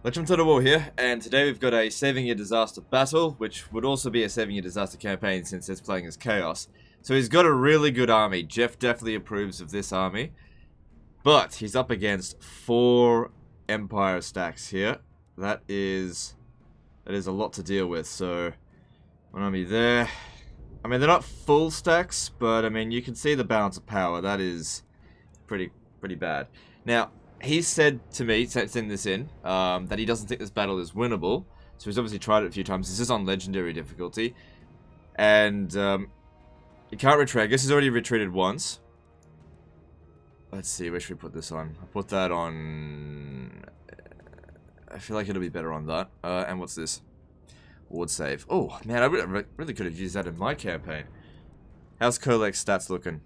Legend to the War here, and today we've got a Saving Your Disaster battle, which would also be a Saving Your Disaster campaign since it's playing as Chaos. So he's got a really good army. Jeff definitely approves of this army. But he's up against 4 Empire stacks here. That is a lot to deal with, so one army there. I mean, they're not full stacks, but I mean, you can see the balance of power. That is pretty bad. Now, he said to me, send this in, that he doesn't think this battle is winnable. So he's obviously tried it a few times. This is on legendary difficulty. And he can't retreat. I guess he's already retreated once. Let's see, where should we put this on? I'll put that on... I feel like it'll be better on that. And what's this? Ward save. Oh, man, I really could have used that in my campaign. How's Kolek's stats looking?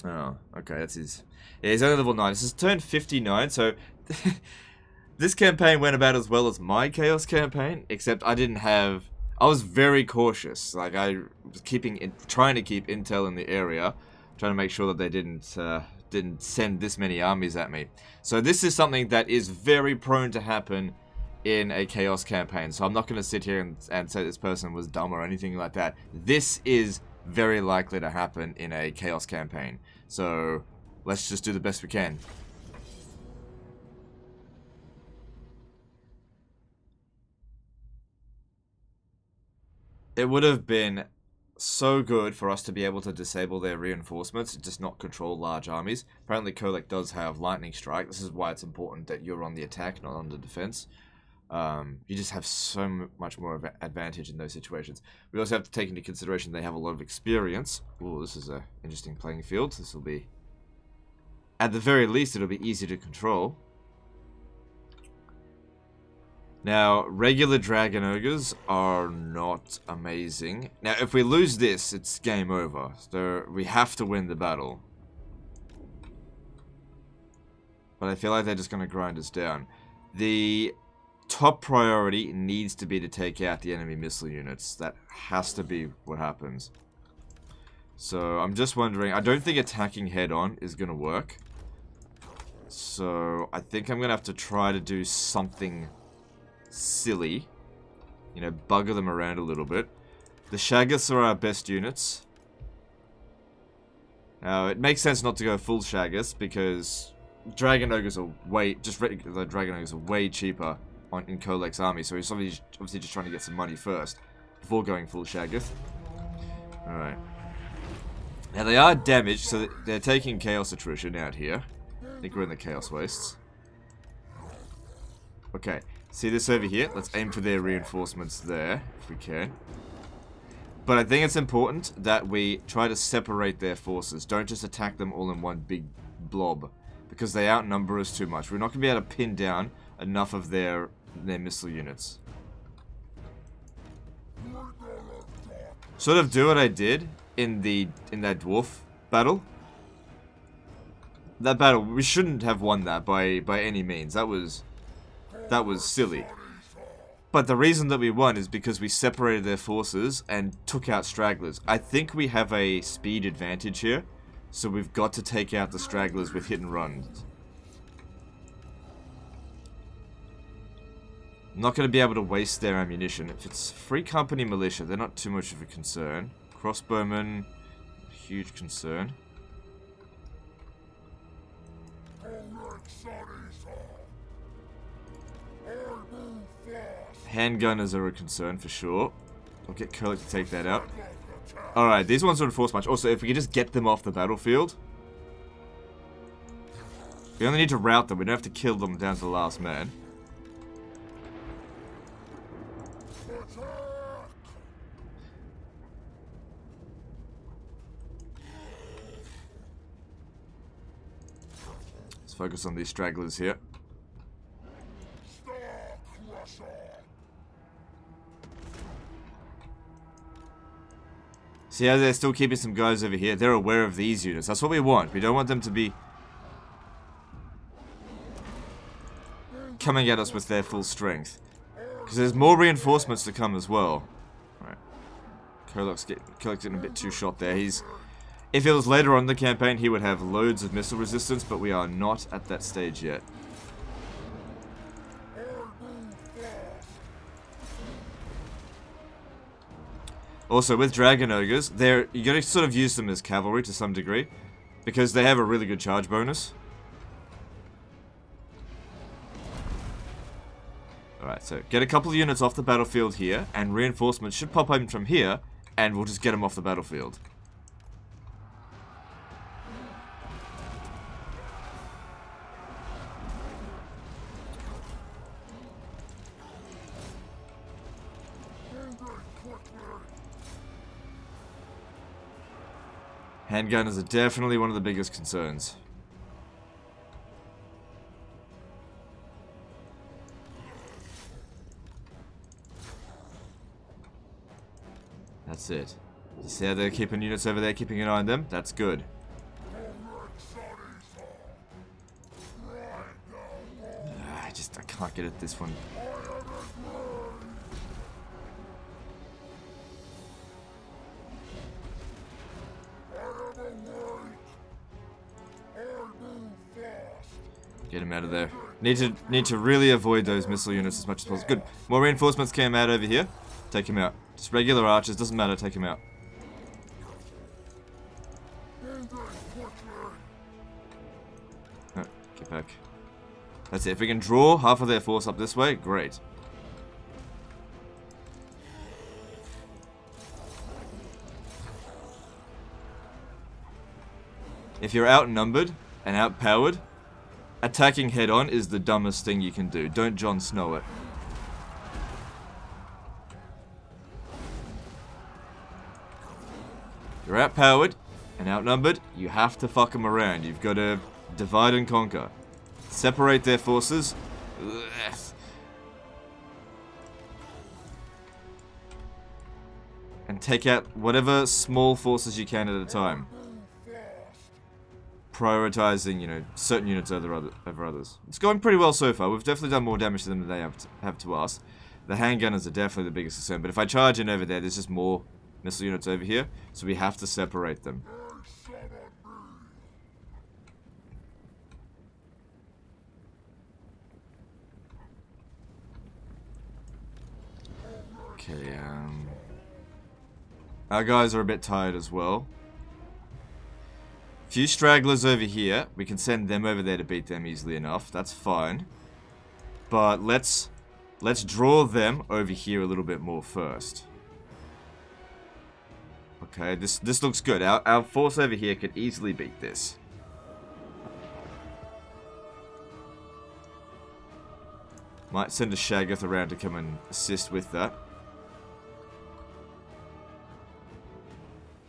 Oh, okay, that's his... Yeah, he's only level 9. This is turned 59, so... this campaign went about as well as my Chaos campaign, except I didn't have... I was very cautious. Like, I was trying to keep intel in the area, trying to make sure that they didn't send this many armies at me. So this is something that is very prone to happen in a Chaos campaign. So I'm not going to sit here and say this person was dumb or anything like that. This is very likely to happen in a Chaos campaign. So let's just do the best we can. It would have been so good for us to be able to disable their reinforcements and just not control large armies. Apparently Kolek does have lightning strike. This is why it's important that you're on the attack, not on the defense. You just have so much more of an advantage in those situations. We also have to take into consideration they have a lot of experience. Ooh, this is an interesting playing field. This will be, at the very least, it'll be easy to control. Now, regular Dragon Ogres are not amazing. Now, if we lose this, it's game over. So, we have to win the battle. But I feel like they're just going to grind us down. The top priority needs to be to take out the enemy missile units. That has to be what happens. So, I'm just wondering... I don't think attacking head-on is going to work. So, I think I'm going to have to try to do something... silly, you know, bugger them around a little bit. The Shaggothed are our best units. Now, it makes sense not to go full Shaggothed because Dragon Ogres are regular Dragon Ogres are way cheaper in Kolek's army, so he's obviously just trying to get some money first before going full Shaggothed. Alright. Now, they are damaged, so they're taking Chaos Attrition out here. I think we're in the Chaos Wastes. Okay. See this over here? Let's aim for their reinforcements there, if we can. But I think it's important that we try to separate their forces. Don't just attack them all in one big blob, because they outnumber us too much. We're not going to be able to pin down enough of their missile units. Sort of do what I did in that dwarf battle. That battle, we shouldn't have won that by any means. That was silly. But the reason that we won is because we separated their forces and took out stragglers. I think we have a speed advantage here, so we've got to take out the stragglers with hit and runs. I'm not going to be able to waste their ammunition. If it's Free Company Militia, they're not too much of a concern. Crossbowmen, huge concern. Handgunners are a concern for sure. I'll get Kolek to take that out. Alright, these ones don't force much. Also, if we could just get them off the battlefield. We only need to rout them. We don't have to kill them down to the last man. Let's focus on these stragglers here. See how they're still keeping some guys over here? They're aware of these units. That's what we want. We don't want them to be coming at us with their full strength. Because there's more reinforcements to come as well. Alright. Kolek's getting a bit too shot there. If it was later on in the campaign, he would have loads of missile resistance, but we are not at that stage yet. Also, with Dragon Ogres, you gotta sort of use them as cavalry to some degree, because they have a really good charge bonus. Alright, so get a couple of units off the battlefield here, and reinforcements should pop in from here, and we'll just get them off the battlefield. Handgunners are definitely one of the biggest concerns. That's it. See how they're keeping units over there, keeping an eye on them? That's good. I can't get at this one. Get him out of there. Need to really avoid those missile units as much as possible. Good. More reinforcements came out over here. Take him out. Just regular archers, doesn't matter, take him out. Oh, get back. That's it. If we can draw half of their force up this way, great. If you're outnumbered and outpowered, attacking head-on is the dumbest thing you can do. Don't Jon Snow it. You're outpowered and outnumbered, you have to fuck them around. You've got to divide and conquer. Separate their forces. Ugh. And take out whatever small forces you can at a time. Prioritizing, you know, certain units over others. It's going pretty well so far. We've definitely done more damage to them than they have to us. The handgunners are definitely the biggest concern. But if I charge in over there, there's just more missile units over here. So we have to separate them. Okay, our guys are a bit tired as well. Few stragglers over here. We can send them over there to beat them easily enough. That's fine. But let's draw them over here a little bit more first. Okay, this looks good. Our force over here could easily beat this. Might send a Shaggothed around to come and assist with that.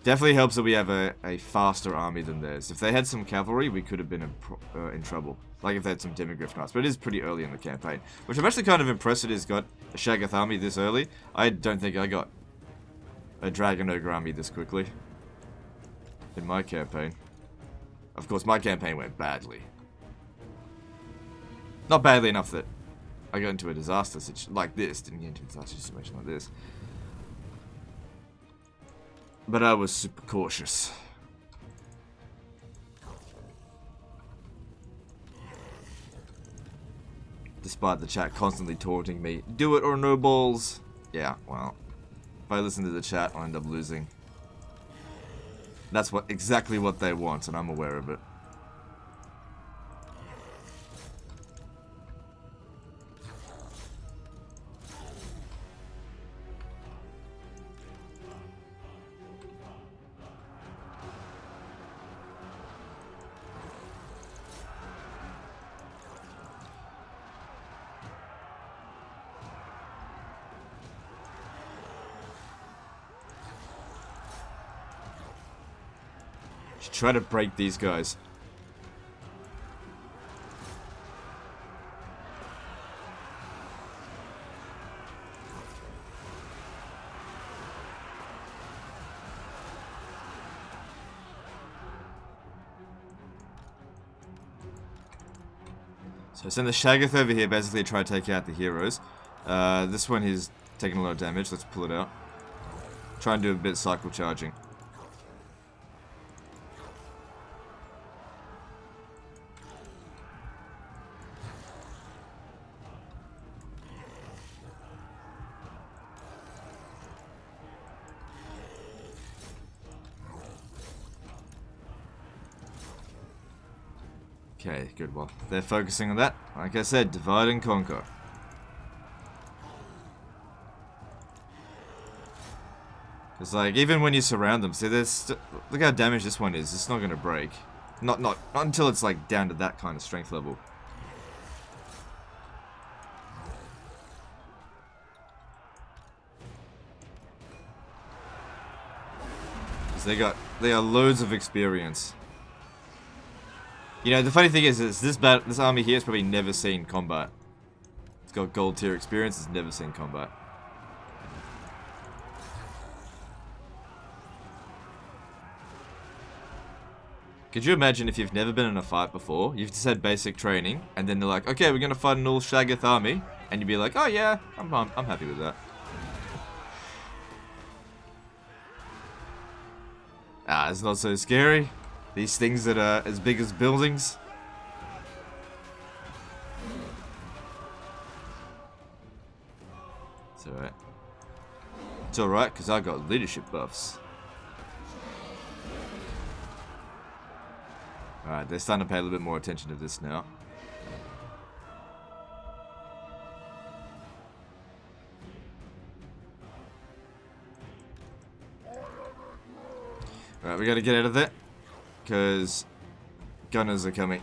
Definitely helps that we have a faster army than theirs. If they had some cavalry, we could have been in trouble. Like if they had some demigryph knights. But it is pretty early in the campaign. Which I'm actually kind of impressed that it's got a Shaggothed army this early. I don't think I got a Dragon Ogre army this quickly. In my campaign. Of course, my campaign went badly. Not badly enough that I got into a disaster situation like this. Didn't get into a disaster situation like this. But I was super cautious. Despite the chat constantly taunting me, do it or no balls. Yeah, well, if I listen to the chat, I'll end up losing. That's exactly what they want, and I'm aware of it. Try to break these guys. So send the Shaggothed over here, basically try to take out the heroes. This one is taking a lot of damage. Let's pull it out. Try and do a bit of cycle charging. Okay, good. Well, they're focusing on that. Like I said, divide and conquer. Because, like, even when you surround them, see, look how damaged this one is. It's not going to break. Not until it's, like, down to that kind of strength level. Because they got loads of experience. You know, the funny thing is this army here has probably never seen combat. It's got gold tier experience, it's never seen combat. Could you imagine if you've never been in a fight before, you've just had basic training, and then they're like, okay, we're gonna fight an all Shaggothed army, and you'd be like, oh yeah, I'm happy with that. Ah, it's not so scary. These things that are as big as buildings. It's alright. It's alright, because I got leadership buffs. Alright, they're starting to pay a little bit more attention to this now. Alright, we gotta get out of there. Because gunners are coming.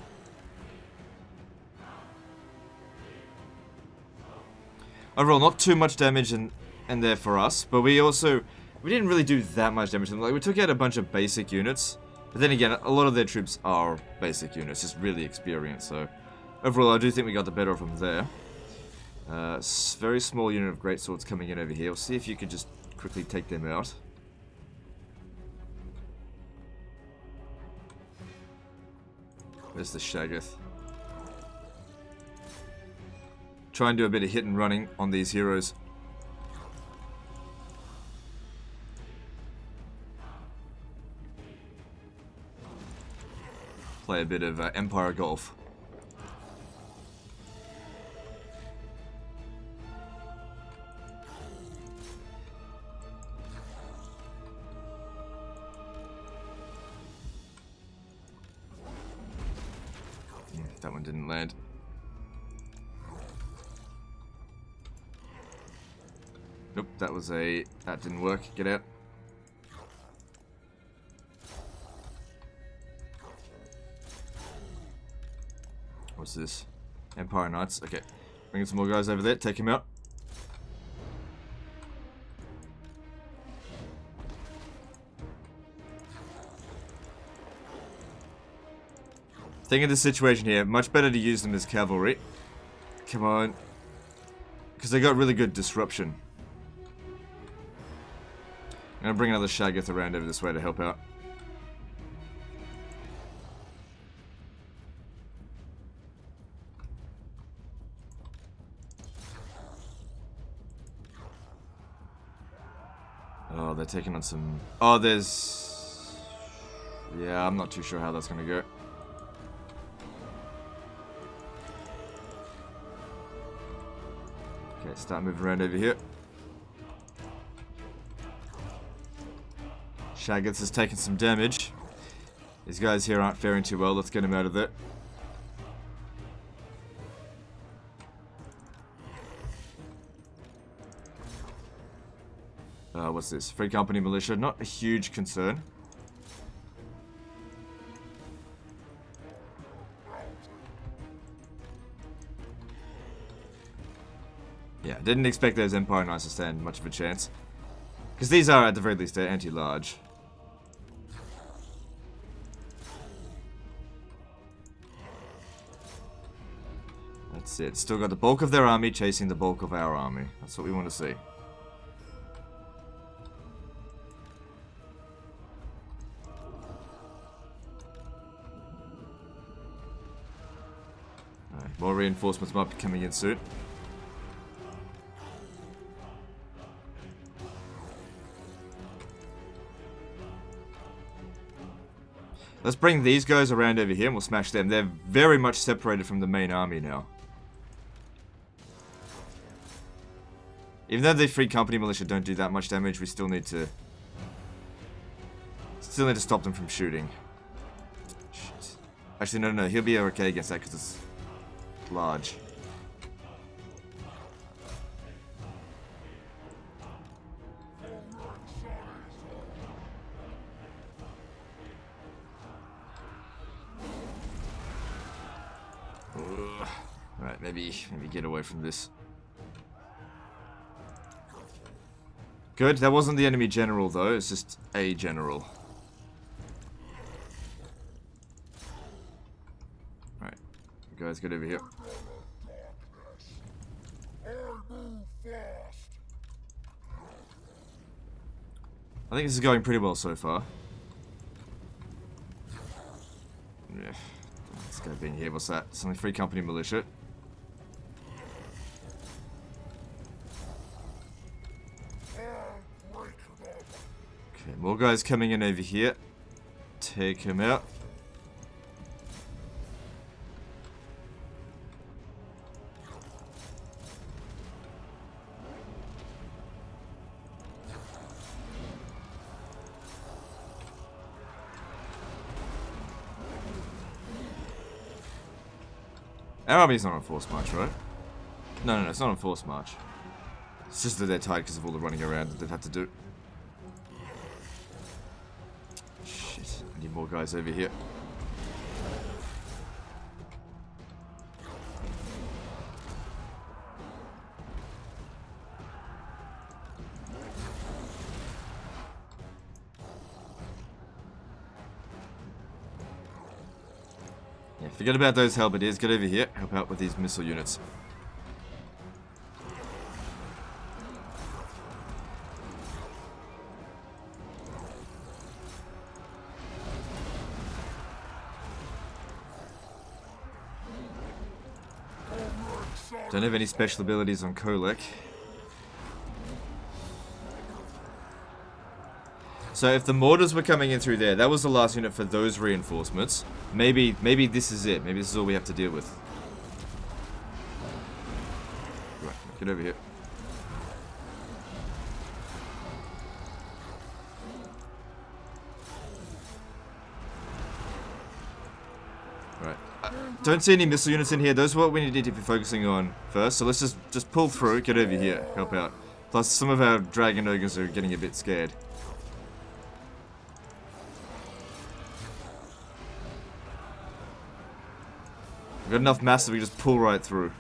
Overall, not too much damage in there for us, but we didn't really do that much damage to them. Like, we took out a bunch of basic units, but then again, a lot of their troops are basic units, just really experienced, so overall I do think we got the better of them there. Very small unit of greatswords coming in over here. We'll see if you could just quickly take them out. Where's the Shaggothed? Try and do a bit of hit and running on these heroes. Play a bit of Empire Golf. That one didn't land. Nope, that didn't work. Get out. What's this? Empire Knights. Okay. Bringing some more guys over there. Take him out. Think of the situation here. Much better to use them as cavalry. Come on. Because they got really good disruption. I'm going to bring another Shaggothed around over this way to help out. Oh, they're taking on some... Oh, there's... Yeah, I'm not too sure how that's going to go. Okay, start moving around over here. Shaggothed has taken some damage. These guys here aren't faring too well. Let's get him out of there. What's this? Free Company Militia. Not a huge concern. Yeah, didn't expect those Empire Knights to stand much of a chance. Because these are, at the very least, they're anti-large. That's it. Still got the bulk of their army chasing the bulk of our army. That's what we want to see. Alright, more reinforcements might be coming in soon. Let's bring these guys around over here and we'll smash them. They're very much separated from the main army now. Even though the Free Company Militia don't do that much damage, we still need to stop them from shooting. Shit. Actually, no, he'll be okay against that because it's large. Alright, maybe get away from this. Good, that wasn't the enemy general though, it's just a general. Alright, you guys get over here. I think this is going pretty well so far. Yeah, let's go in here, what's that? Something free company militia. Okay, more guys coming in over here. Take him out. Our army's not on forced march, right? No, it's not on forced march. It's just that they're tired because of all the running around that they've had to do. Shit, I need more guys over here. Yeah, forget about those halberdiers, get over here, help out with these missile units. Don't have any special abilities on Kolek. So if the mortars were coming in through there, that was the last unit for those reinforcements. Maybe this is it. Maybe this is all we have to deal with. Right, get over here. Right. Don't see any missile units in here. Those are what we need to be focusing on first. So let's just pull through, get over here, help out. Plus some of our dragon ogres are getting a bit scared. We've got enough mass that we just pull right through.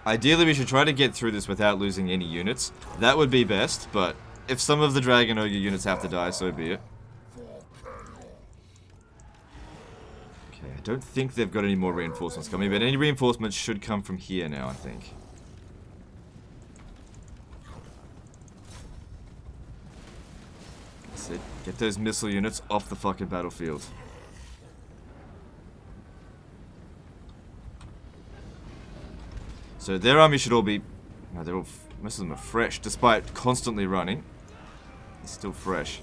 Ideally, we should try to get through this without losing any units. That would be best, but if some of the Dragon Ogre units have to die, so be it. Okay, I don't think they've got any more reinforcements coming, but any reinforcements should come from here now, I think. That's it. Get those missile units off the fucking battlefield. So their army should all be... No, they're all... Most of them are fresh, despite constantly running. It's still fresh.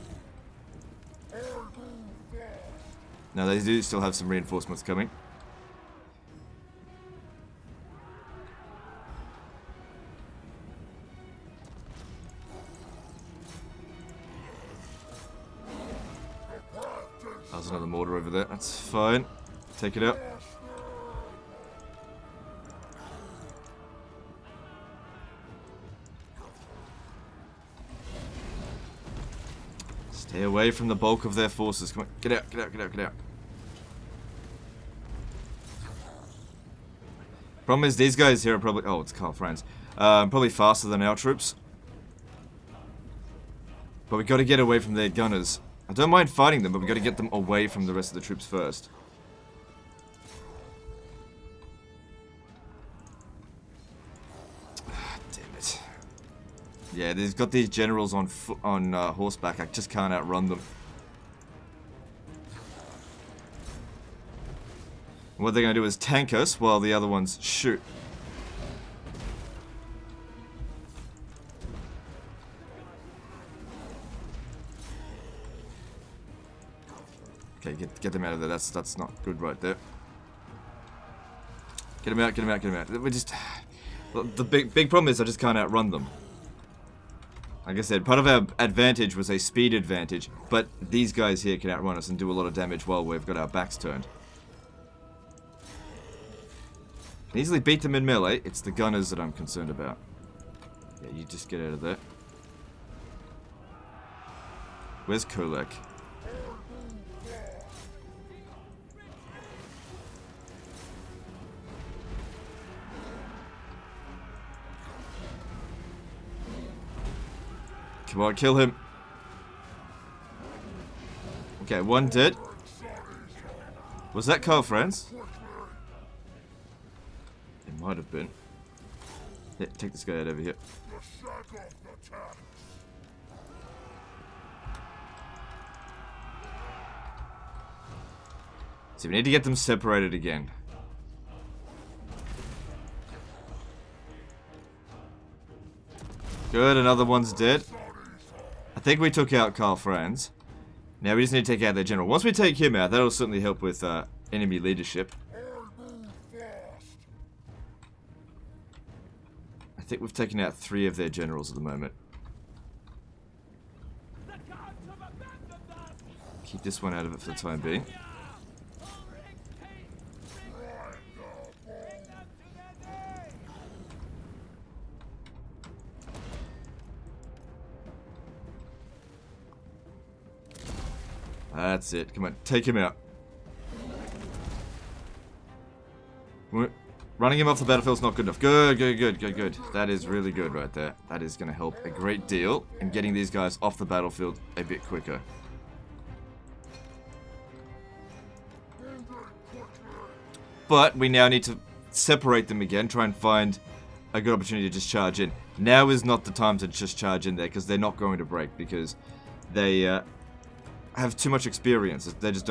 Now they do still have some reinforcements coming. There's another mortar over there. That's fine. Take it out. Stay away from the bulk of their forces. Come on, get out, get out, get out, get out. Problem is, these guys here are probably... Oh, it's Carl Franz. Probably faster than our troops. But we got to get away from their gunners. I don't mind fighting them, but we got to get them away from the rest of the troops first. Damn it. Yeah, they've got these generals on horseback. I just can't outrun them. What they're going to do is tank us while the other ones shoot. Okay, get them out of there. That's not good right there. Get them out, get them out, get them out. We just... The big problem is I just can't outrun them. Like I said, part of our advantage was a speed advantage, but these guys here can outrun us and do a lot of damage while we've got our backs turned. Can easily beat them in melee. It's the gunners that I'm concerned about. Yeah, you just get out of there. Where's Kolek? Come on, kill him. Okay, one dead. Was that Carl Franz? It might have been. Yeah, take this guy out over here. So we need to get them separated again. Good, another one's dead. I think we took out Carl Franz. Now we just need to take out their general. Once we take him out, that'll certainly help with enemy leadership. I think we've taken out 3 of their generals at the moment. Keep this one out of it for the time being. That's it. Come on, take him out. Running him off the battlefield's not good enough. Good, good, good, good, good. That is really good right there. That is going to help a great deal in getting these guys off the battlefield a bit quicker. But we now need to separate them again, try and find a good opportunity to just charge in. Now is not the time to just charge in there, because they're not going to break, because they have too much experience. They just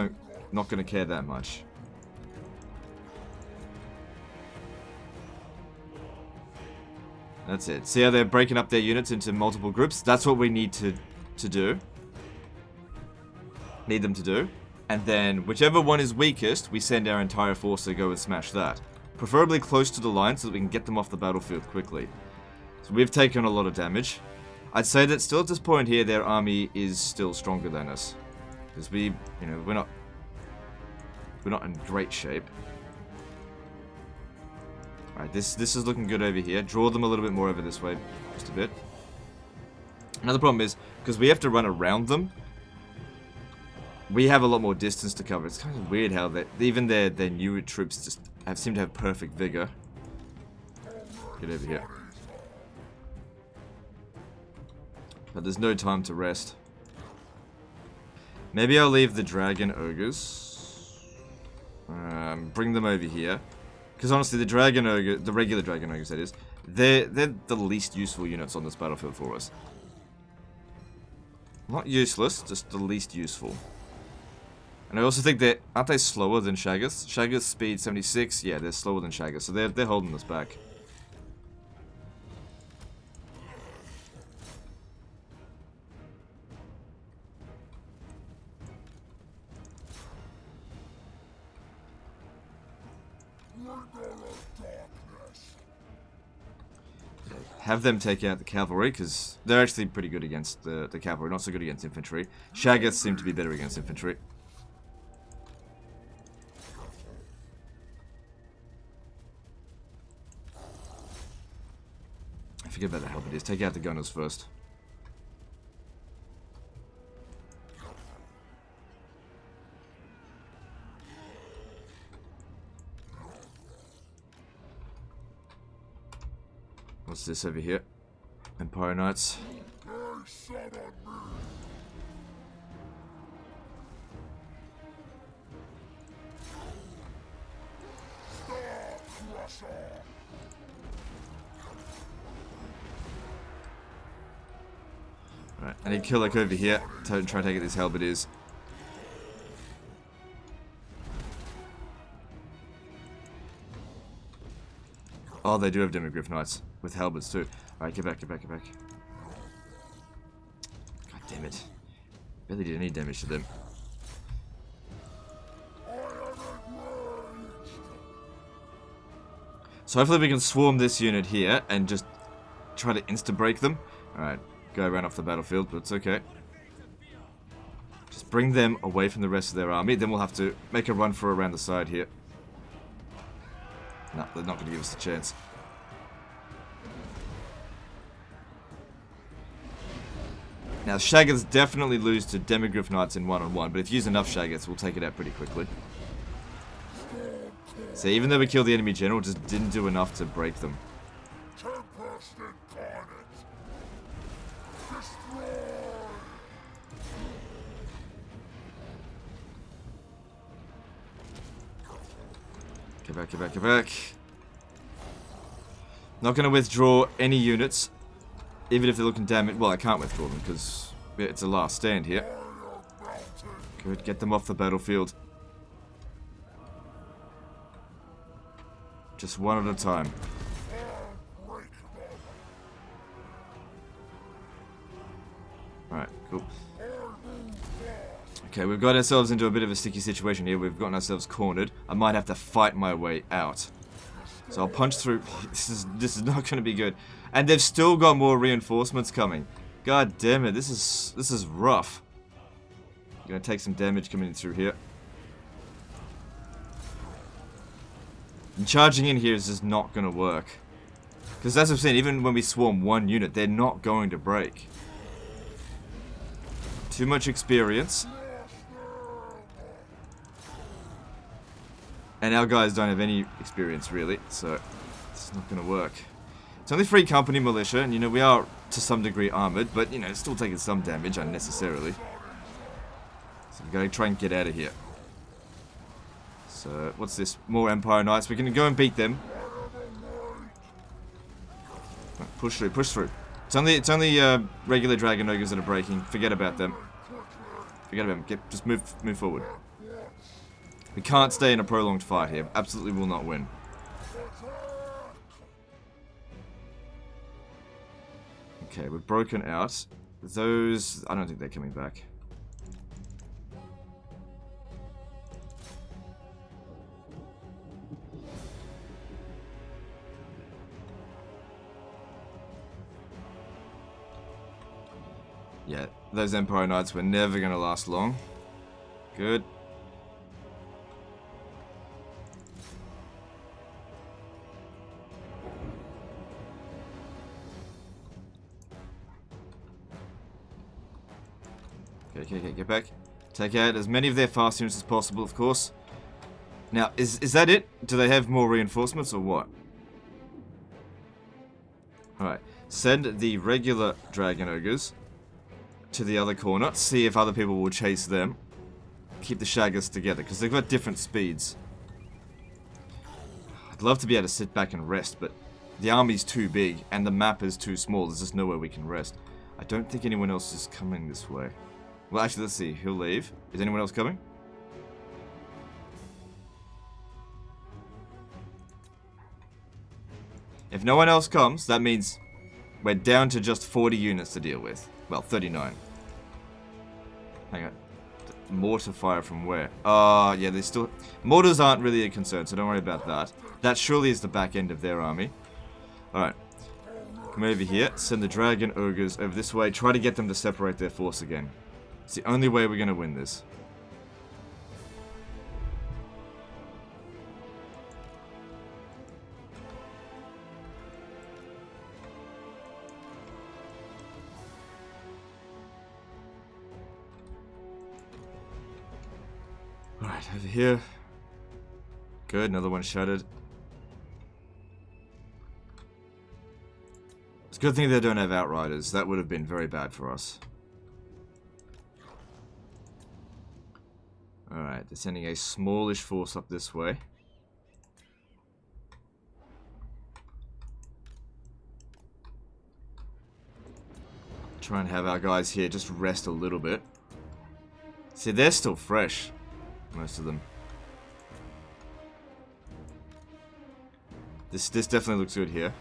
not going to care that much. That's it. See how they're breaking up their units into multiple groups? That's what we need to do. Need them to do. And then, whichever one is weakest, we send our entire force to go and smash that. Preferably close to the line so that we can get them off the battlefield quickly. So we've taken a lot of damage. I'd say that still at this point here, their army is still stronger than us. Because we're not in great shape. Alright, this is looking good over here. Draw them a little bit more over this way, just a bit. Another problem is, because we have to run around them, we have a lot more distance to cover. It's kind of weird how even their newer troops just seem to have perfect vigor. Get over here. But there's no time to rest. Maybe I'll leave the dragon ogres. Bring them over here. Because honestly, the dragon ogre, the regular dragon ogres that is, they're the least useful units on this battlefield for us. Not useless, just the least useful. And I also think that, aren't they slower than Shaggothed? Shaggothed speed 76, yeah, they're slower than Shaggothed, so they're holding us back. Have them take out the cavalry, because they're actually pretty good against the cavalry, not so good against infantry. Shaggothed seem to be better against infantry. I forget about the halberdiers. Take out the gunners first. What's this over here? Empire Knights. Right, I need Killick over here to try and take out these halberdiers. Oh, they do have Demogryph Knights with halberds too. Alright, get back, get back, get back. God damn it. Barely did any damage to them. So hopefully we can swarm this unit here and just try to insta-break them. Alright, guy ran off the battlefield, but it's okay. Just bring them away from the rest of their army, then we'll have to make a run for around the side here. No, they're not going to give us a chance. Now, Shaggothed definitely lose to Demigryph Knights in one-on-one, but if you use enough Shaggothed, we'll take it out pretty quickly. So even though we killed the enemy general, it just didn't do enough to break them. Get back, get back, get back. Not going to withdraw any units. Even if they're looking damaged. Well, I can't withdraw them because it's a last stand here. Good, get them off the battlefield. Just one at a time. Alright, cool. Okay, we've got ourselves into a bit of a sticky situation here. We've gotten ourselves cornered. I might have to fight my way out. So I'll punch through. This is not going to be good. And they've still got more reinforcements coming. God damn it, this is rough. Gonna take some damage coming in through here. And charging in here is just not gonna work. Because as I've said, even when we swarm one unit, they're not going to break. Too much experience. And our guys don't have any experience, really, so it's not going to work. It's only 3 company militia, and, you know, we are, to some degree, armored, but, you know, still taking some damage unnecessarily. So we've got to try and get out of here. So, what's this? More Empire Knights. We're going to go and beat them. Right, push through, push through. It's only regular Dragon Ogres that are breaking. Forget about them. Forget about them. Just move forward. We can't stay in a prolonged fight here. Absolutely will not win. Okay, we've broken out. Those... I don't think they're coming back. Yeah, those Empire Knights were never going to last long. Good. Okay, get back. Take out as many of their fast units as possible, of course. Now, is that it? Do they have more reinforcements or what? Alright, send the regular Dragon Ogres to the other corner. See if other people will chase them. Keep the Shaggothed together, because they've got different speeds. I'd love to be able to sit back and rest, but the army's too big, and the map is too small. There's just nowhere we can rest. I don't think anyone else is coming this way. Well, actually, let's see. He'll leave. Is anyone else coming? If no one else comes, that means we're down to just 40 units to deal with. Well, 39. Hang on. Mortar fire from where? Yeah, they still... Mortars aren't really a concern, so don't worry about that. That surely is the back end of their army. Alright. Come over here. Send the Dragon Ogres over this way. Try to get them to separate their force again. It's the only way we're going to win this. Alright, over here. Good, another one shattered. It's a good thing they don't have Outriders. That would have been very bad for us. Alright, they're sending a smallish force up this way. Try and have our guys here just rest a little bit. See, they're still fresh. Most of them. This definitely looks good here.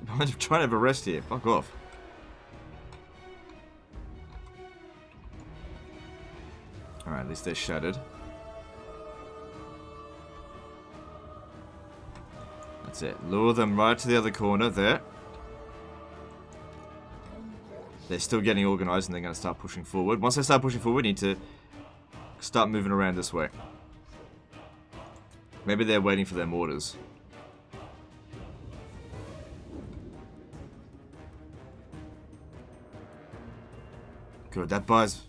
I'm trying to have a rest here. Fuck off. Alright, at least they're shattered. That's it. Lure them right to the other corner there. They're still getting organized and they're going to start pushing forward. Once they start pushing forward, we need to start moving around this way. Maybe they're waiting for their mortars. Good, that buys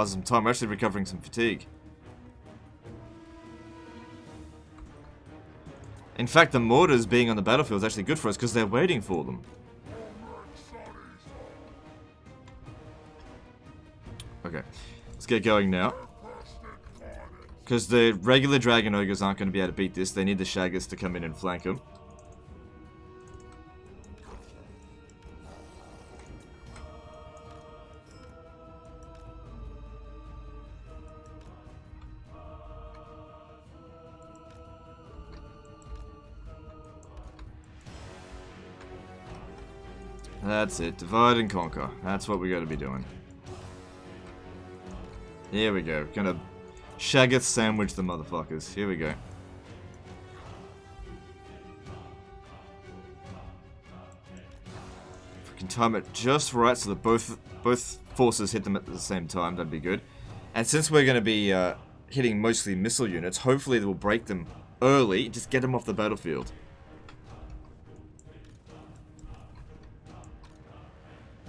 some time. We're actually recovering some fatigue. In fact, the mortars being on the battlefield is actually good for us because they're waiting for them. Okay, let's get going now. Because the regular Dragon Ogres aren't going to be able to beat this. They need the Shaggothed to come in and flank them. That's it. Divide and conquer. That's what we got to be doing. Here we go. Gonna Shaggothed sandwich the motherfuckers. Here we go. If we can time it just right so that both forces hit them at the same time, that'd be good. And since we're going to be hitting mostly missile units, hopefully they will break them early. Just get them off the battlefield.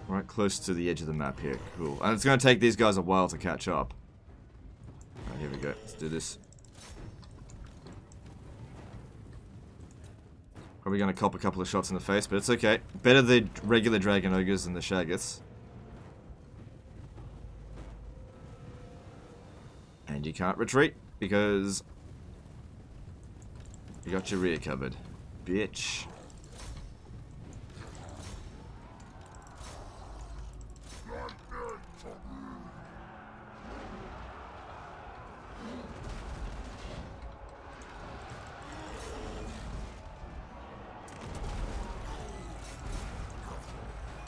Right close to the edge of the map here. Cool. And it's going to take these guys a while to catch up. Alright, here we go. Let's do this. Probably going to cop a couple of shots in the face, but it's okay. Better the regular Dragon Ogres than the Shaggothed. And you can't retreat because you got your rear covered. Bitch.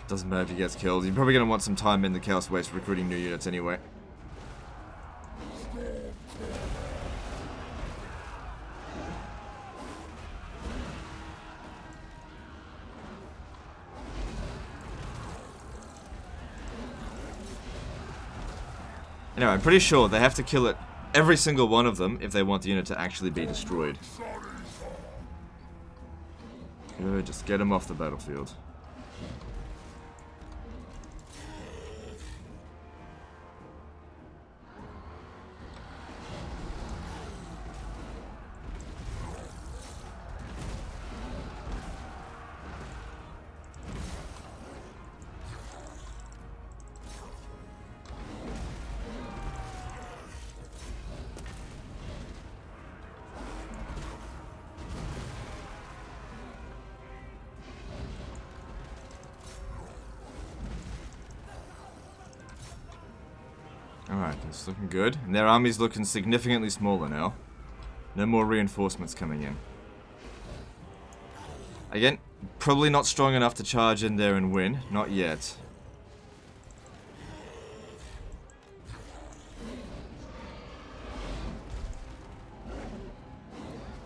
Doesn't matter if he gets killed. You're probably going to want some time in the Chaos Waste recruiting new units anyway. Anyway, I'm pretty sure they have to kill it, every single one of them, if they want the unit to actually be destroyed. Good, just get them off the battlefield. Alright, that's looking good. And their army's looking significantly smaller now. No more reinforcements coming in. Again, probably not strong enough to charge in there and win. Not yet.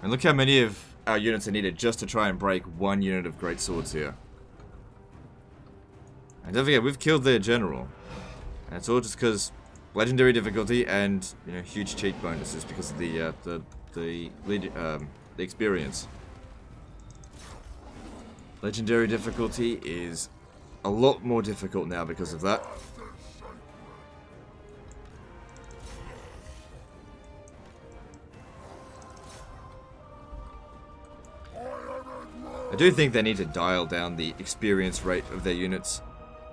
And look how many of our units are needed just to try and break one unit of great swords here. And don't forget, we've killed their general. And it's all just because legendary difficulty and, you know, huge cheat bonuses because of the experience. Legendary difficulty is a lot more difficult now because of that. I do think they need to dial down the experience rate of their units,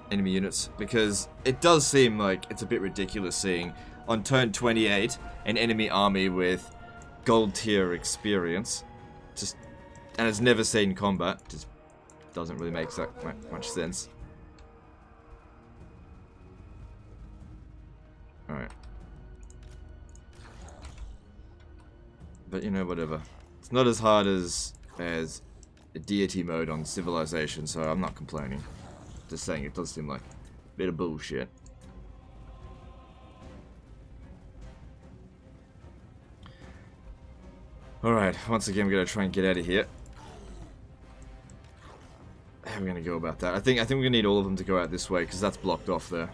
enemy units, because it does seem like it's a bit ridiculous seeing on turn 28 an enemy army with gold tier experience, and it's never seen combat. Just doesn't really make that much sense. Alright. But you know, whatever. It's not as hard as a deity mode on Civilization, so I'm not complaining. Just saying, it does seem like a bit of bullshit. Alright, once again we're gonna try and get out of here. How are we going to go about that? I think we're going to need all of them to go out this way, because that's blocked off there.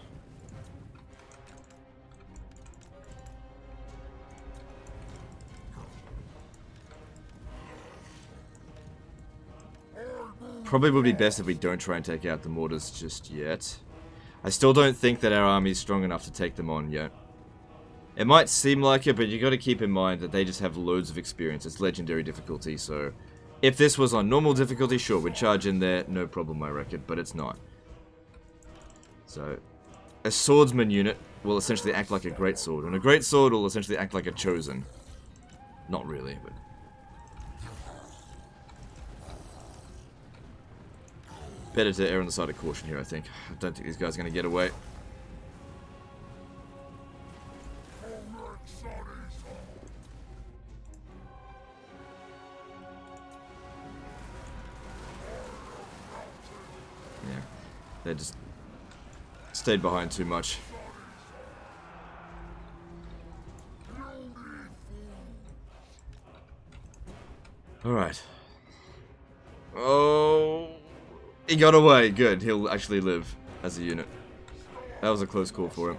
Probably would be best if we don't try and take out the mortars just yet. I still don't think that our army is strong enough to take them on yet. It might seem like it, but you got to keep in mind that they just have loads of experience. It's legendary difficulty, so if this was on normal difficulty, sure, we'd charge in there, no problem, I reckon, but it's not. So, a swordsman unit will essentially act like a greatsword, and a greatsword will essentially act like a chosen. Not really, but... better to err on the side of caution here, I think. I don't think these guys are going to get away. Yeah, they just stayed behind too much. Alright. Oh... he got away. Good. He'll actually live as a unit. That was a close call for him.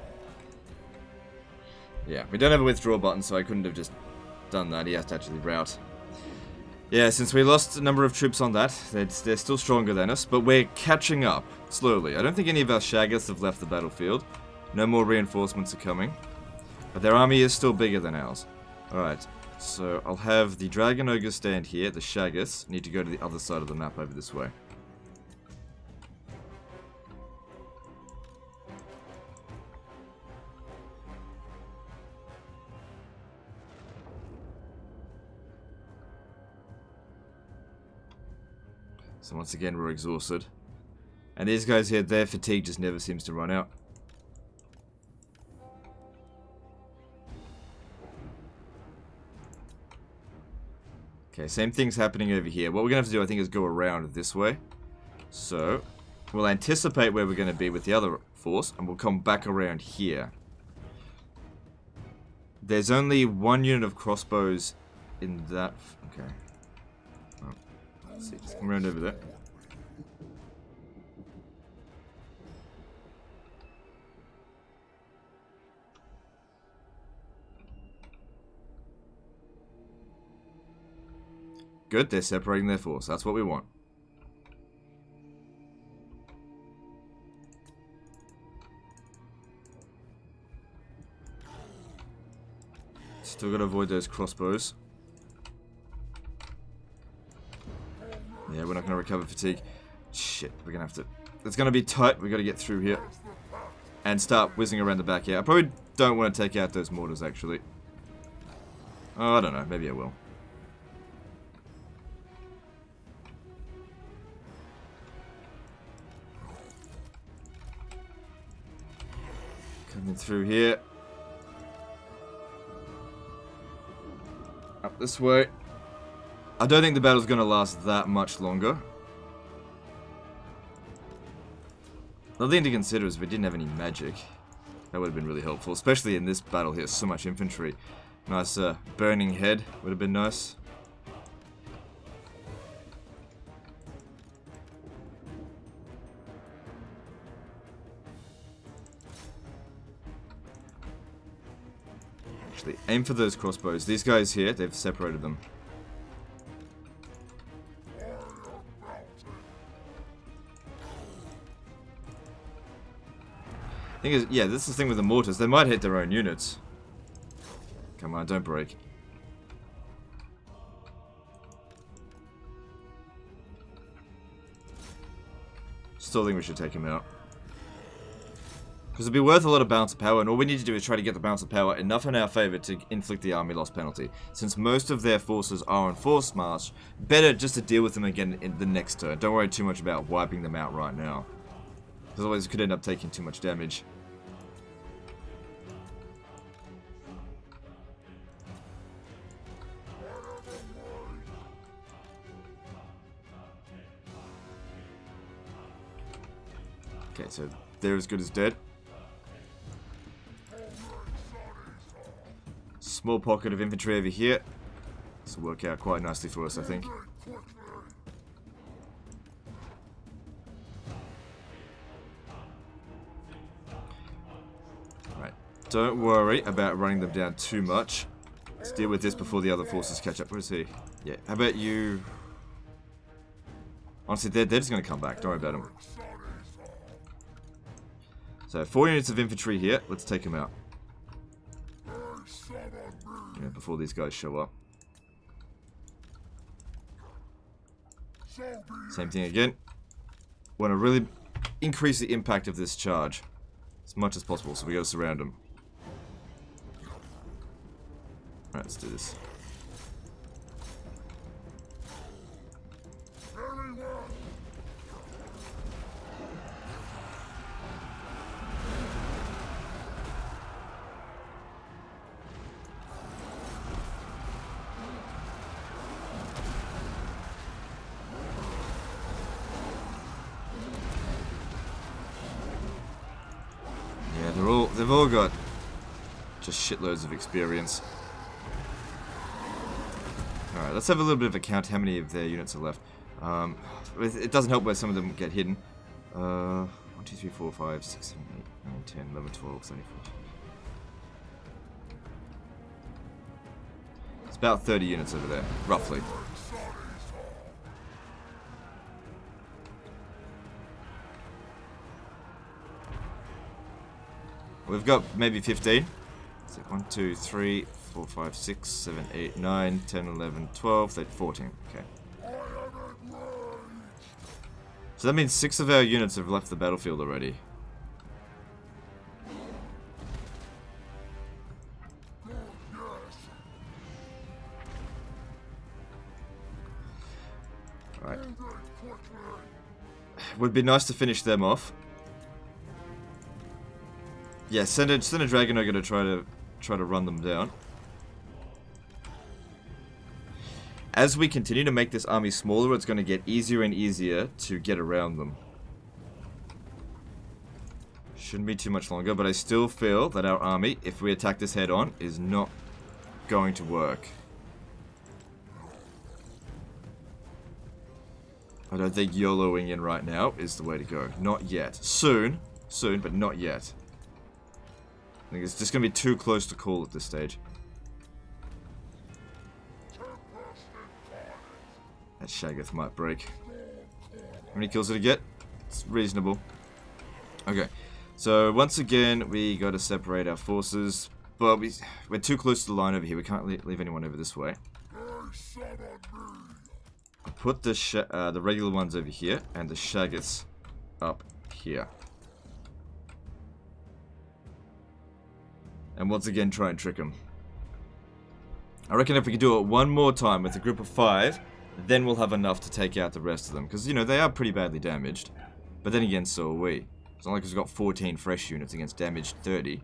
Yeah, we don't have a withdraw button, so I couldn't have just done that. He has to actually rout. Yeah, since we lost a number of troops on that, they're still stronger than us, but we're catching up slowly. I don't think any of our Shaggothed have left the battlefield. No more reinforcements are coming. But their army is still bigger than ours. Alright, so I'll have the Dragon Ogre stand here. The Shaggothed need to go to the other side of the map over this way. So once again, we're exhausted. And these guys here, their fatigue just never seems to run out. Okay, same thing's happening over here. What we're going to have to do, I think, is go around this way. So, we'll anticipate where we're going to be with the other force, and we'll come back around here. There's only one unit of crossbows in that... okay. Let's see, just come around over there. Good, they're separating their force. That's what we want. Still gotta avoid those crossbows. Yeah, we're not going to recover fatigue. Shit, we're going to have to... it's going to be tight. We've got to get through here. And start whizzing around the back here. I probably don't want to take out those mortars, actually. Oh, I don't know. Maybe I will. Coming through here. Up this way. I don't think the battle's going to last that much longer. Another thing to consider is if we didn't have any magic. That would have been really helpful, especially in this battle here. So much infantry. Nice burning head would have been nice. Actually, aim for those crossbows. These guys here, they've separated them. Thing is, yeah, this is the thing with the mortars. They might hit their own units. Come on, don't break. Still think we should take him out. Because it'd be worth a lot of balance of power, and all we need to do is try to get the balance of power enough in our favor to inflict the army loss penalty. Since most of their forces are on force march, better just to deal with them again in the next turn. Don't worry too much about wiping them out right now. Because otherwise we could end up taking too much damage. Okay, so they're as good as dead. Small pocket of infantry over here. This will work out quite nicely for us, I think. Don't worry about running them down too much. Let's deal with this before the other forces catch up. Where is he? Yeah, how about you... Honestly, they're just going to come back. Don't worry about them. So, 4 units of infantry here. Let's take them out. Yeah, before these guys show up. Same thing again. Want to really increase the impact of this charge as much as possible, so we got to surround them. Alright, let's do this. They've all got just shitloads of experience. Alright, let's have a little bit of a count how many of their units are left. It doesn't help where some of them get hidden. 1, 2, 3, 4, 5, 6, 7, 8, 9, 10, 11, 12, 13, 14. It's about 30 units over there, roughly. We've got maybe 15. So 1, 2, 3, 4, 5, 6, 7, 8, 9, 10, 11, 12, 13, 14. Okay. So that means 6 of our units have left the battlefield already. Alright. Would be nice to finish them off. Yeah, send a Dragon Ogre to try to run them down. As we continue to make this army smaller, it's going to get easier and easier to get around them. Shouldn't be too much longer, but I still feel that our army, if we attack this head on, is not going to work. I don't think YOLOing in right now is the way to go. Not yet. Soon, but not yet. I think it's just going to be too close to call at this stage. That Shaggothed might break. How many kills did it get? It's reasonable. Okay. So, once again, we got to separate our forces. But we're too close to the line over here. We can't leave anyone over this way. I'll put the regular ones over here. And the Shaggoteds up here. And once again, try and trick them. I reckon if we could do it one more time with a group of 5, then we'll have enough to take out the rest of them. Because, you know, they are pretty badly damaged. But then again, so are we. It's not like we've got 14 fresh units against damaged 30.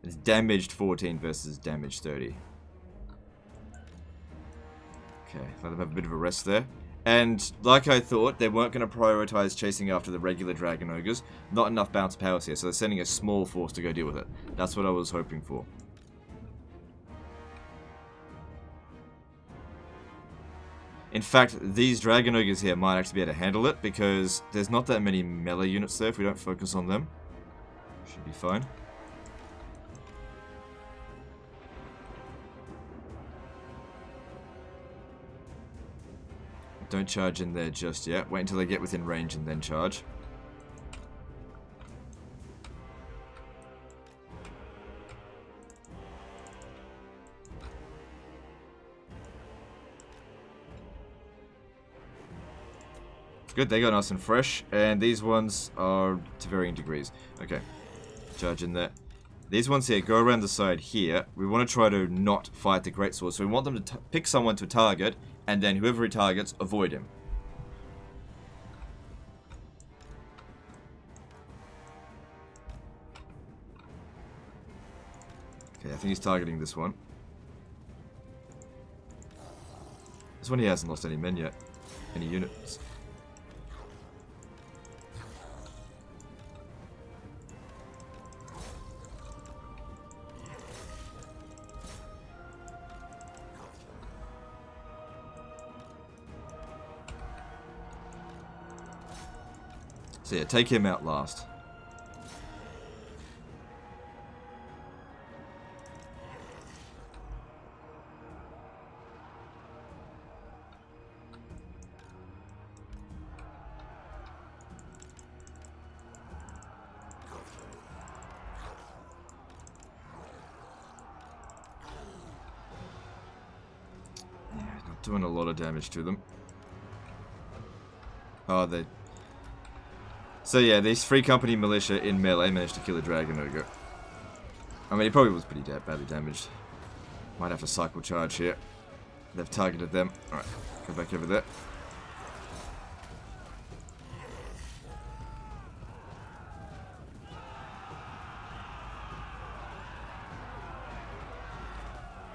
It's damaged 14 versus damaged 30. Okay, let them have a bit of a rest there. And, like I thought, they weren't going to prioritize chasing after the regular Dragon Ogres. Not enough bounce powers here, so they're sending a small force to go deal with it. That's what I was hoping for. In fact, these Dragon Ogres here might actually be able to handle it, because there's not that many melee units there if we don't focus on them. Should be fine. Don't charge in there just yet. Wait until they get within range and then charge. Good, they got nice and fresh. And these ones are to varying degrees. Okay, charge in there. These ones here, go around the side here. We want to try to not fight the greatsword. So we want them to pick someone to target. And then whoever he targets, avoid him. Okay, I think he's targeting this one. This one he hasn't lost any men yet. Any units. So yeah, take him out last. doing a lot of damage to them. Oh, they... So yeah, these Free Company militia in melee managed to kill a Dragon Ogre. I mean, he probably was pretty badly damaged. Might have to cycle charge here. They've targeted them. Alright, go back over there.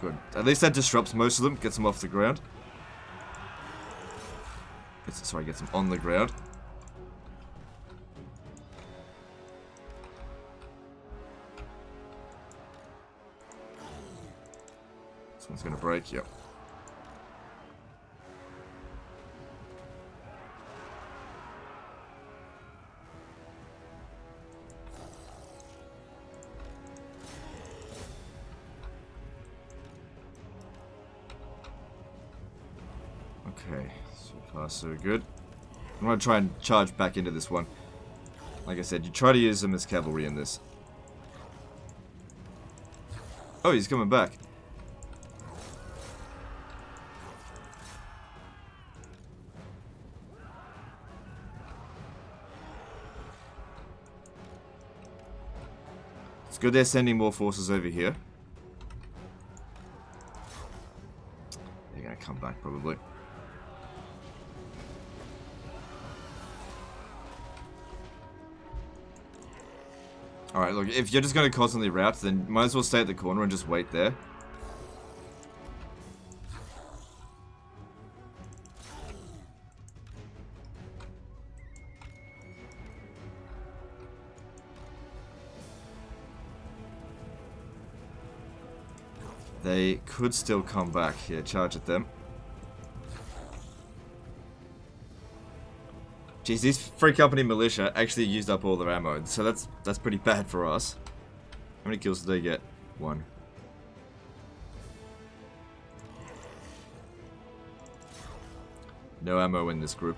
Good. At least that disrupts most of them, gets them off the ground. Sorry, gets them on the ground. This one's gonna break, yep. Okay, so far so good. I'm gonna try and charge back into this one. Like I said, you try to use them as cavalry in this. Oh, he's coming back. It's good they're sending more forces over here. They're gonna come back probably. Alright, look, if you're just going to constantly rout, then might as well stay at the corner and just wait there. They could still come back here, charge at them. Jeez, these Free Company militia actually used up all their ammo, so that's pretty bad for us. How many kills did they get? 1. No ammo in this group.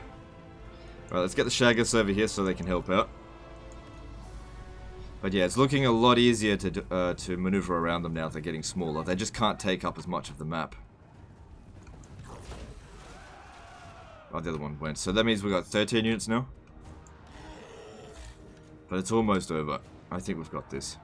Alright, let's get the Shaggothed over here so they can help out. But yeah, it's looking a lot easier to maneuver around them now. They're getting smaller. They just can't take up as much of the map. Oh, the other one went. So that means we got 13 units now. But it's almost over. I think we've got this.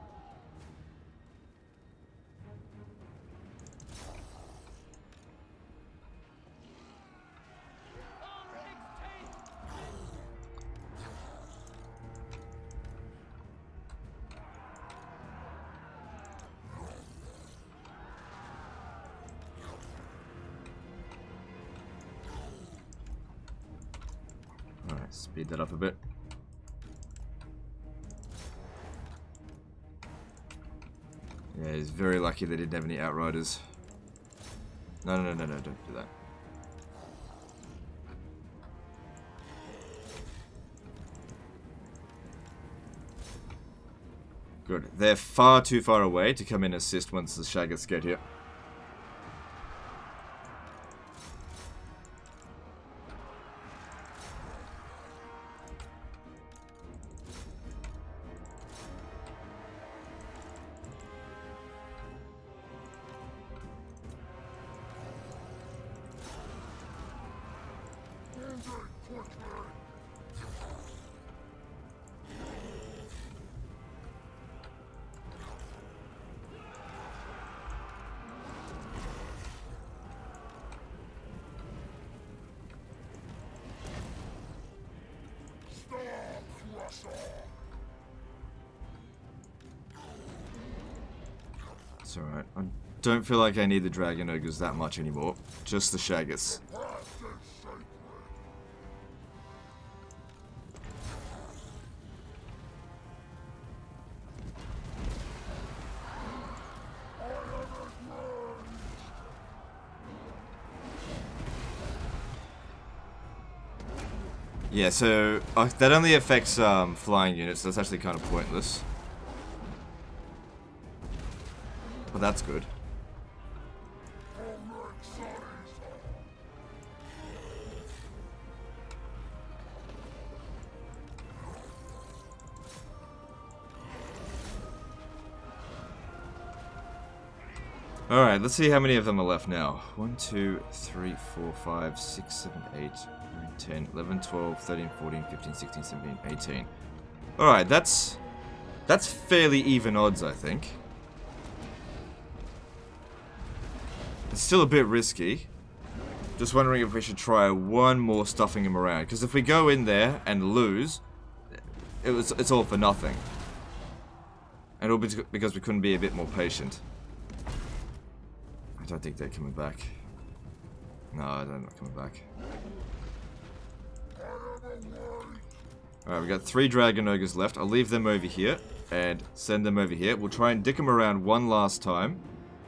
Alright, speed that up a bit. Yeah, he's very lucky they didn't have any outriders. No, don't do that. Good. They're far too far away to come in and assist once the Shaggothed get here. It's alright. I don't feel like I need the Dragon Ogres that much anymore. Just the Shaggothed. Yeah, so that only affects flying units, so that's actually kind of pointless. But that's good. Alright, let's see how many of them are left now. 1, 2, 3, 4, 5, 6, 7, 8, 9, 10, 11, 12, 13, 14, 15, 16, 17, 18. Alright, that's fairly even odds, I think. It's still a bit risky. Just wondering if we should try one more stuffing him around. Because if we go in there and lose, it's all for nothing. And it'll be because we couldn't be a bit more patient. I don't think they're coming back. No, they're not coming back. Alright, we've got 3 Dragon Ogres left. I'll leave them over here and send them over here. We'll try and dick them around one last time.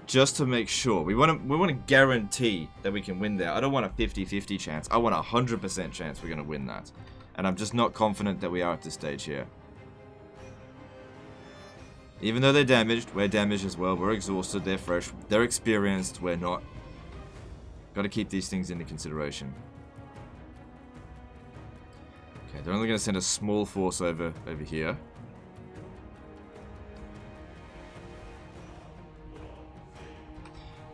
Just to make sure. We want to guarantee that we can win there. I don't want a 50-50 chance. I want a 100% chance we're going to win that. And I'm just not confident that we are at this stage here. Even though they're damaged, we're damaged as well. We're exhausted, they're fresh, they're experienced, we're not. Gotta keep these things into consideration. Okay, they're only gonna send a small force over here.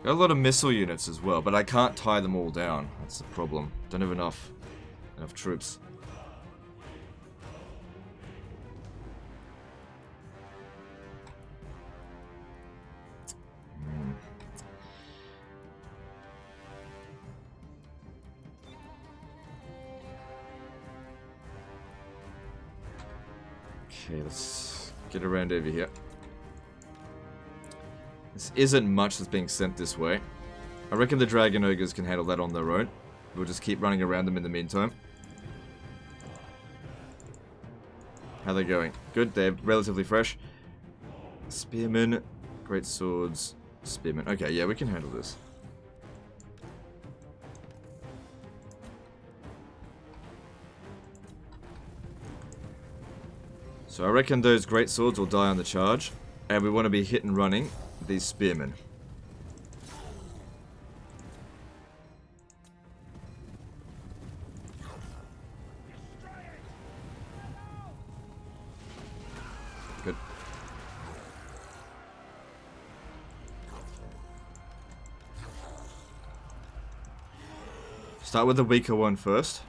Got a lot of missile units as well, but I can't tie them all down. That's the problem. Don't have enough troops. Okay, let's get around over here. This isn't much that's being sent this way. I reckon the Dragon Ogres can handle that on their own. We'll just keep running around them in the meantime. How are they going? Good, they're relatively fresh. Spearmen, great swords, spearmen. Okay, yeah, we can handle this. So I reckon those great swords will die on the charge, and we want to be hit and running these spearmen. Good. Start with the weaker one first.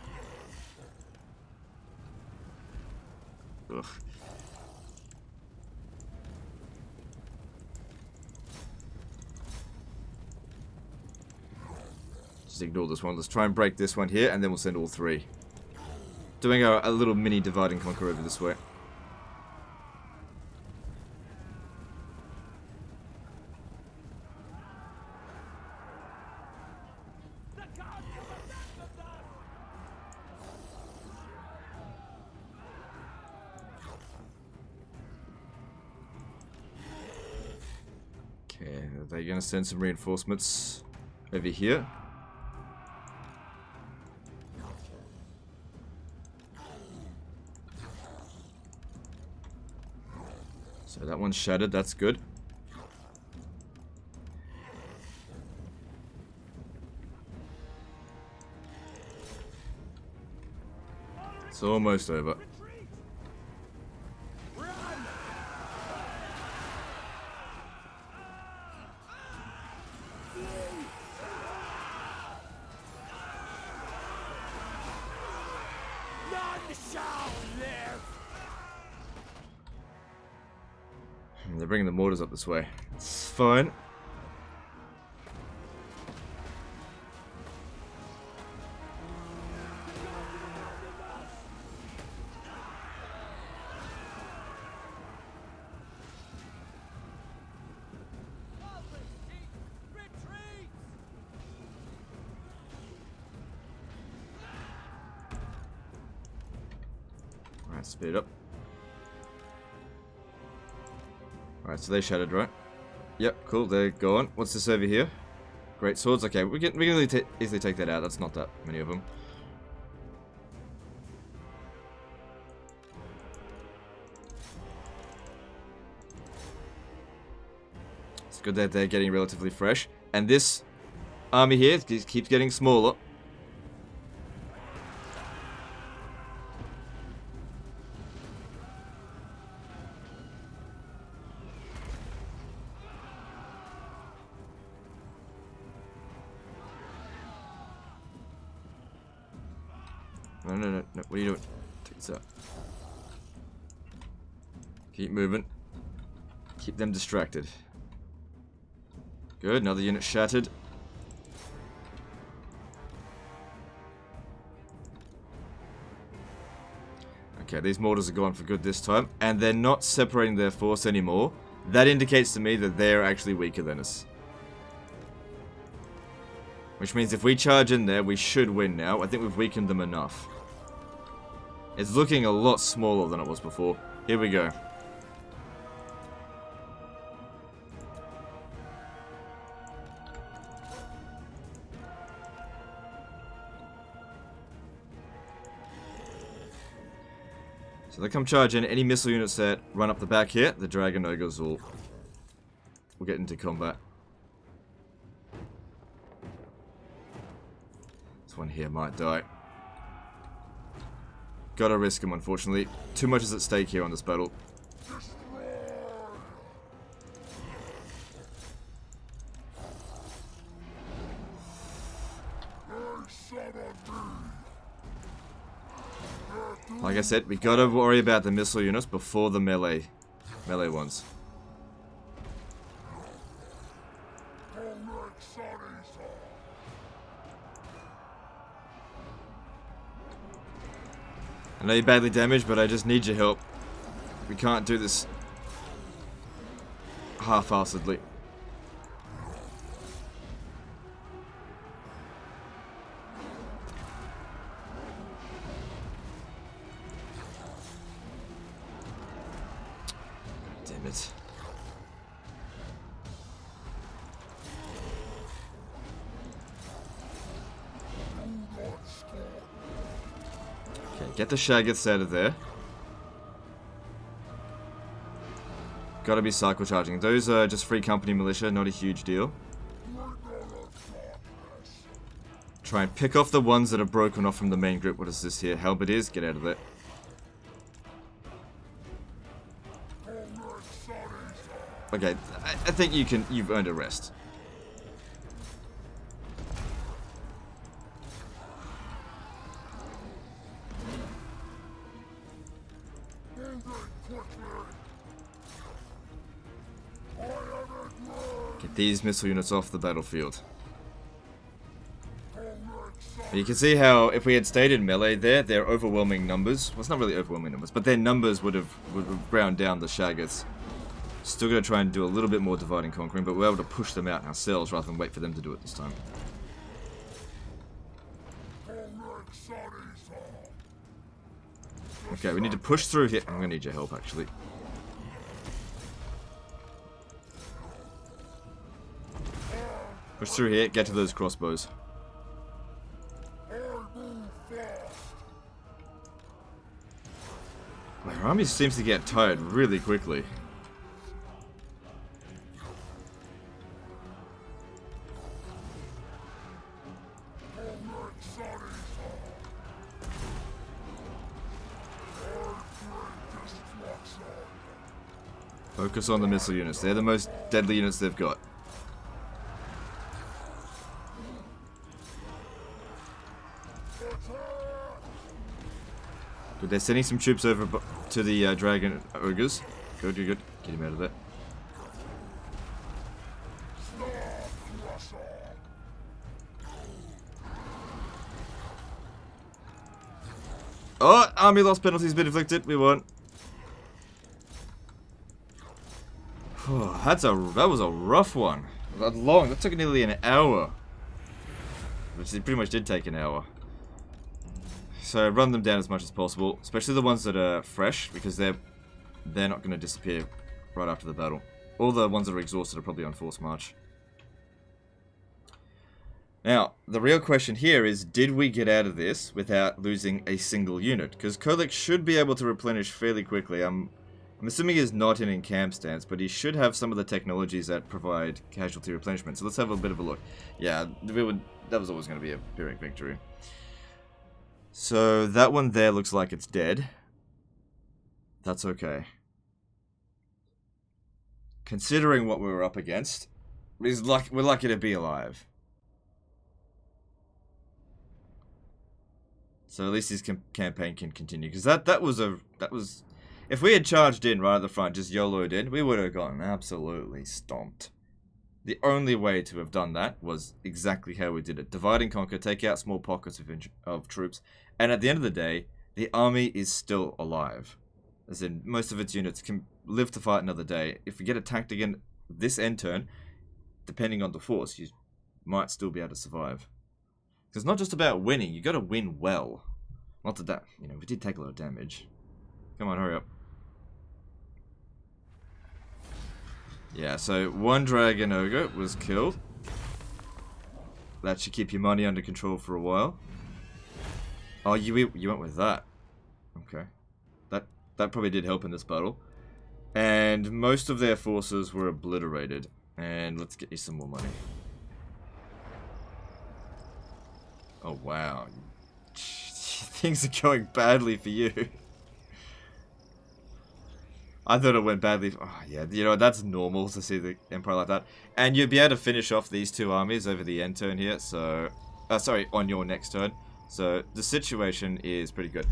Ugh. Just ignore this one. Let's try and break this one here, and then we'll send all 3. Doing a little mini divide and conquer over this way. Okay, are they going to send some reinforcements over here? So that one's shattered, that's good. It's almost over. They're bringing the mortars up this way. It's fine. Alright, speed up. Alright, so they shattered, right? Yep, cool, they're gone. What's this over here? Great swords, okay, we can really easily take that out, that's not that many of them. It's good that they're getting relatively fresh. And this army here keeps getting smaller. No, no, no, no. What are you doing? Take this out. Keep moving. Keep them distracted. Good, another unit shattered. Okay, these mortars are gone for good this time, and they're not separating their force anymore. That indicates to me that they're actually weaker than us. Which means if we charge in there, we should win now. I think we've weakened them enough. It's looking a lot smaller than it was before. Here we go. So they come charge in. Any missile units that run up the back here, the Dragon Ogres will get into combat. This one here might die. Gotta risk him, unfortunately. Too much is at stake here on this battle. Like I said, we gotta worry about the missile units before the melee ones. I know you're badly damaged, but I just need your help. We can't do this half-assedly. Damn it. Okay, get the Shaggothed out of there. Gotta be cycle charging. Those are just free company militia, not a huge deal. Try and pick off the ones that are broken off from the main group. What is this here? Halberdiers? Get out of there. Okay, I think you've earned a rest. Get these missile units off the battlefield. You can see how if we had stayed in melee there, their overwhelming numbers, well, it's not really overwhelming numbers, but their numbers would have ground down the Shaggothed. Still going to try and do a little bit more divide and conquering, but we're able to push them out ourselves rather than wait for them to do it this time. Okay, we need to push through here. I'm going to need your help, actually. Push through here, get to those crossbows. Our army seems to get tired really quickly. Focus on the missile units. They're the most deadly units they've got. Good, they're sending some troops over to the Dragon Ogres. Good, good, good. Get him out of there. Oh, army loss penalties been inflicted. We won. That was a rough one. That took nearly an hour. Which it pretty much did take an hour. So run them down as much as possible, especially the ones that are fresh, because they're not going to disappear right after the battle. All the ones that are exhausted are probably on forced march. Now, the real question here is, did we get out of this without losing a single unit? Because Kolek should be able to replenish fairly quickly. I'm assuming he's not in camp stance, but he should have some of the technologies that provide casualty replenishment. So let's have a bit of a look. Yeah, that was always going to be a Pyrrhic victory. So that one there looks like it's dead. That's okay. Considering what we were up against, we're lucky to be alive. So at least his campaign can continue. Because that was... If we had charged in right at the front, just YOLO'd in, we would have gotten absolutely stomped. The only way to have done that was exactly how we did it. Divide and conquer, take out small pockets of troops. And at the end of the day, the army is still alive. As in, most of its units can live to fight another day. If we get attacked again this end turn, depending on the force, you might still be able to survive. Because it's not just about winning, you got to win well. Not that, you know, we did take a lot of damage. Come on, hurry up. Yeah, so one Dragon Ogre was killed. That should keep your money under control for a while. Oh, you went with that. Okay. That probably did help in this battle. And most of their forces were obliterated. And let's get you some more money. Oh, wow. Things are going badly for you. I thought it went badly. Oh, yeah, you know, that's normal to see the Empire like that. And you'd be able to finish off these two armies over the end turn here. So, sorry, on your next turn. So, the situation is pretty good.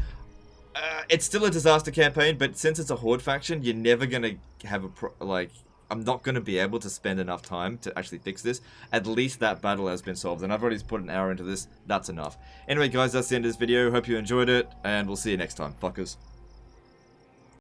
It's still a disaster campaign, but since it's a Horde faction, you're never going to have I'm not going to be able to spend enough time to actually fix this. At least that battle has been solved, and I've already put an hour into this. That's enough. Anyway, guys, that's the end of this video. Hope you enjoyed it, and we'll see you next time, fuckers.